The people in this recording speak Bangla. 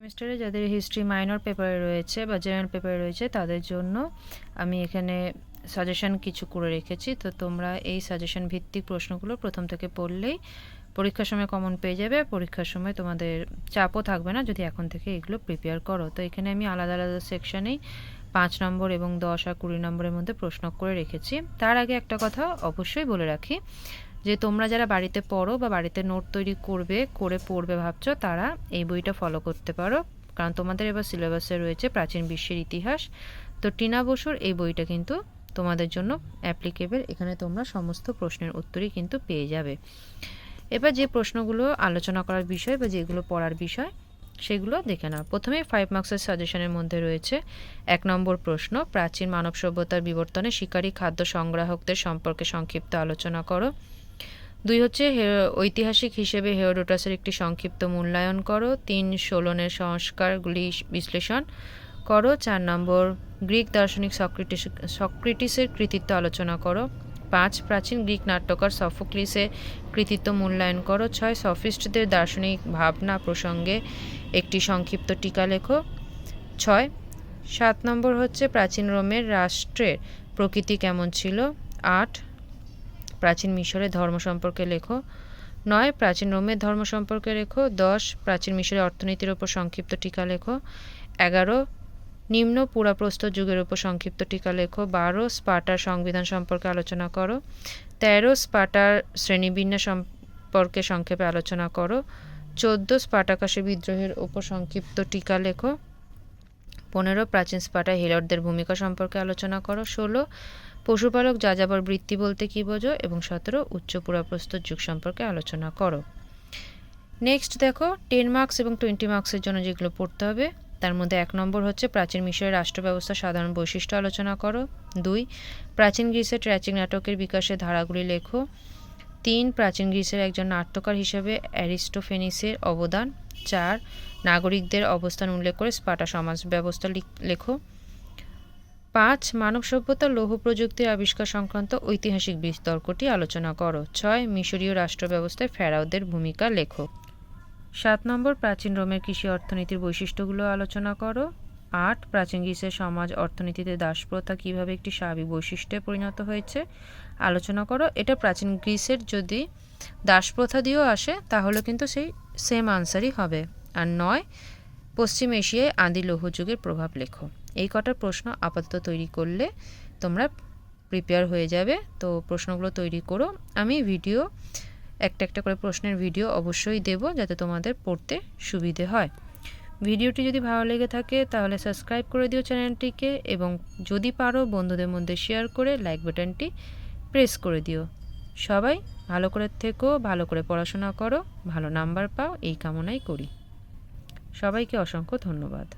সেমিস্টারে যাদের হিস্ট্রি মাইনর পেপারে রয়েছে বা জেনারেল পেপারে রয়েছে তাদের জন্য আমি এখানে সাজেশন কিছু করে রেখেছি। তো তোমরা এই সাজেশন ভিত্তিক প্রশ্নগুলো প্রথম থেকে পড়লেই পরীক্ষার সময় কমন পেয়ে যাবে। পরীক্ষার সময় তোমাদের চাপও থাকবে না যদি এখন থেকে এগুলো প্রিপেয়ার করো। তো এখানে আমি আলাদা আলাদা সেকশনেই 5 নম্বর এবং 10 আর 20 নম্বরের মধ্যে প্রশ্ন করে রেখেছি। তার আগে একটা কথা অবশ্যই বলে রাখি যে তোমরা যারা বাড়িতে পড়ো বা বাড়িতে নোট তৈরি করে পড়বে ভাবছো, তারা এই বইটা ফলো করতে পারো, কারণ তোমাদের এবার সিলেবাসে রয়েছে প্রাচীন বিশ্বের ইতিহাস। তো টিনা বসুর এই বইটা কিন্তু তোমাদের জন্য অ্যাপ্লিকেবল। এখানে তোমরা সমস্ত প্রশ্নের উত্তরই কিন্তু পেয়ে যাবে। এবার যে প্রশ্নগুলো আলোচনা করার বিষয় বা যেগুলো পড়ার বিষয় সেগুলো দেখে নাও। প্রথমে 5 মার্কসের সাজেশনের মধ্যে রয়েছে 1 নম্বর প্রশ্ন, প্রাচীন মানব সভ্যতার বিবর্তনে শিকারী খাদ্য সংগ্রাহকদের সম্পর্কে সংক্ষিপ্ত আলোচনা করো। 2 হচ্ছে ঐতিহাসিক হিসেবে হেরোডোটাসের একটি সংক্ষিপ্ত মূল্যায়ন করো। 3 সোলনের সংস্কারগুলি বিশ্লেষণ করো। 4 নম্বর গ্রিক দার্শনিক সক্রেটিসের কৃতিত্ব আলোচনা করো। 5 প্রাচীন গ্রিক নাট্যকার সফোক্লিসের কৃতিত্ব মূল্যায়ন করো। 6 সফিস্টদের দার্শনিক ভাবনা প্রসঙ্গে একটি সংক্ষিপ্ত টিকা লেখো। 7 নম্বর হচ্ছে প্রাচীন রোমের রাষ্ট্রের প্রকৃতি কেমন ছিল। 8 প্রাচীন মিশরের ধর্ম সম্পর্কে লেখো। 9 প্রাচীন রোমের ধর্ম সম্পর্কে লেখো। 10 প্রাচীন মিশরের অর্থনীতির উপর সংক্ষিপ্ত টিকা লেখো। 11 নিম্ন পুরাপ্রস্তর যুগের উপর সংক্ষিপ্ত টিকা লেখো। 12 স্পার্টার সংবিধান সম্পর্কে আলোচনা করো। 13 স্পার্টার শ্রেণীবিন্যাস সম্পর্কে সংক্ষেপে আলোচনা করো। 14 স্পার্টাকাসের বিদ্রোহের উপর সংক্ষিপ্ত টিকা লেখো। 15 প্রাচীন স্পার্টায় হেরোডদের ভূমিকা সম্পর্কে আলোচনা করো। 16 পশুপালক যাযাবর বৃত্তি বলতে কী বোঝো এবং 17 উচ্চ পুরাপ্রস্তর যুগ সম্পর্কে আলোচনা করো। নেক্সট দেখো 10 মার্কস এবং 20 মার্কসের জন্য যেগুলো পড়তে হবে তার মধ্যে 1 নম্বর হচ্ছে প্রাচীন মিশরের রাষ্ট্র ব্যবস্থার সাধারণ বৈশিষ্ট্য আলোচনা করো। 2 প্রাচীন গ্রিসের ট্র্যাজিক নাটকের বিকাশের ধারাগুলি লেখো। 3 প্রাচীন গ্রিসের একজন নাট্যকার হিসেবে অ্যারিস্টোফেনিসের অবদান। 4 নাগরিকদের অবস্থান উল্লেখ করে স্পার্টা সমাজ ব্যবস্থা লেখো। 5 মানব সভ্যতার লৌহ প্রযুক্তির আবিষ্কার সংক্রান্ত ঐতিহাসিক বিতর্কটি আলোচনা করো। 6 মিশরীয় রাষ্ট্র ব্যবস্থায় ফেরাওদের ভূমিকা লেখো। 7 নম্বর প্রাচীন রোমের কৃষি অর্থনীতির বৈশিষ্ট্যগুলো আলোচনা করো। 8 প্রাচীন গ্রিসের সমাজ অর্থনীতিতে দাসপ্রথা কীভাবে একটি স্বাভাবিক বৈশিষ্ট্যে পরিণত হয়েছে আলোচনা করো। এটা প্রাচীন গ্রিসের যদি দাসপ্রথা দিয়েও আসে তাহলে কিন্তু সেই সেম আনসারই হবে। আর 9 পশ্চিম এশিয়ায় আদি লৌহ যুগের প্রভাব লেখো। এই কটা প্রশ্ন আপাতত তৈরি করলে তোমরা প্রিপেয়ার হয়ে যাবে। তো প্রশ্নগুলো তৈরি করো। আমি ভিডিও একটা একটা করে প্রশ্নের ভিডিও অবশ্যই দেব যাতে তোমাদের পড়তে সুবিধে হয়। ভিডিওটি যদি ভালো লেগে থাকে তাহলে সাবস্ক্রাইব করে দিও চ্যানেলটিকে, এবং যদি পারো বন্ধুদের মধ্যে শেয়ার করে লাইক বাটনটি প্রেস করে দিও। সবাই ভালো করে থেকো, ভালো করে পড়াশোনা করো, ভালো নাম্বার পাও এই কামনাই করি। সবাইকে অসংখ্য ধন্যবাদ।